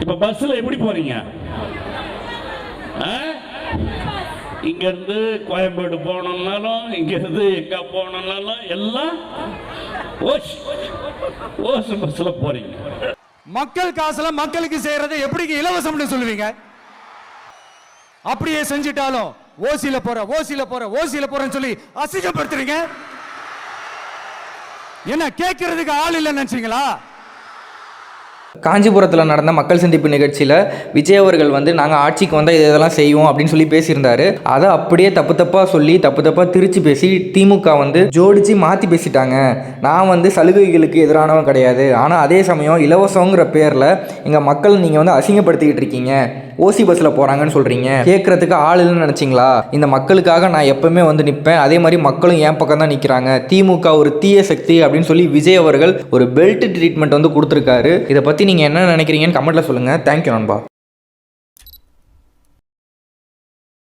இப்போ பஸ்ஸில் எப்படி போறீங்க? இங்கேருந்து கோயம்பேடு போகணுன்னாலும், இங்கேருந்து எங்கே போகணுன்னாலும் எல்லாம் ஓஸ் பஸ்ஸில் போறீங்க. மக்கள் காசுல மக்களுக்கு செய்யறதை எப்படி இலவசம்னு சொல்லுவீங்க? அப்படியே செஞ்சிட்டாலும் ஓசியில போறேன்னு சொல்லி அசிங்கப்படுத்துறீங்க. என்ன கேட்கறதுக்கு ஆள் இல்லைன்னு நினைச்சீங்களா? காஞ்சிபுரத்தில் நடந்த மக்கள் சந்திப்பு நிகழ்ச்சியில் விஜய் அவர்கள் வந்து நாங்கள் ஆட்சிக்கு வந்தால் இதெல்லாம் செய்வோம் அப்படின்னு சொல்லி பேசியிருந்தாரு. அதை அப்படியே தப்பாக சொல்லி தப்பாக திரிச்சு பேசி திமுக வந்து ஜோடிச்சு மாற்றி பேசிட்டாங்க. நான் வந்து சலுகைகளுக்கு எதிரானவன் கிடையாது, ஆனால் அதே சமயம் இலவசங்கிற பேரில் எங்கள் மக்கள் நீங்கள் வந்து அசிங்கப்படுத்திக்கிட்டு இருக்கீங்க, ஓசி பஸ்ஸில் போகிறாங்கன்னு சொல்கிறீங்க, கேட்குறதுக்கு ஆள் இல்லைன்னு நினச்சிங்களா? இந்த மக்களுக்காக நான் எப்பவுமே வந்து நிற்பேன், அதே மாதிரி மக்களும் என் பக்கம் தான் நிற்கிறாங்க, திமுக ஒரு தீய சக்தி அப்படின்னு சொல்லி விஜய் அவர்கள் ஒரு பெல்ட் ட்ரீட்மெண்ட் வந்து கொடுத்துருக்காரு. இதை பற்றி நீங்கள் என்ன நினைக்கிறீங்கன்னு கமெண்ட்டில் சொல்லுங்கள். தேங்க்யூ நண்பா.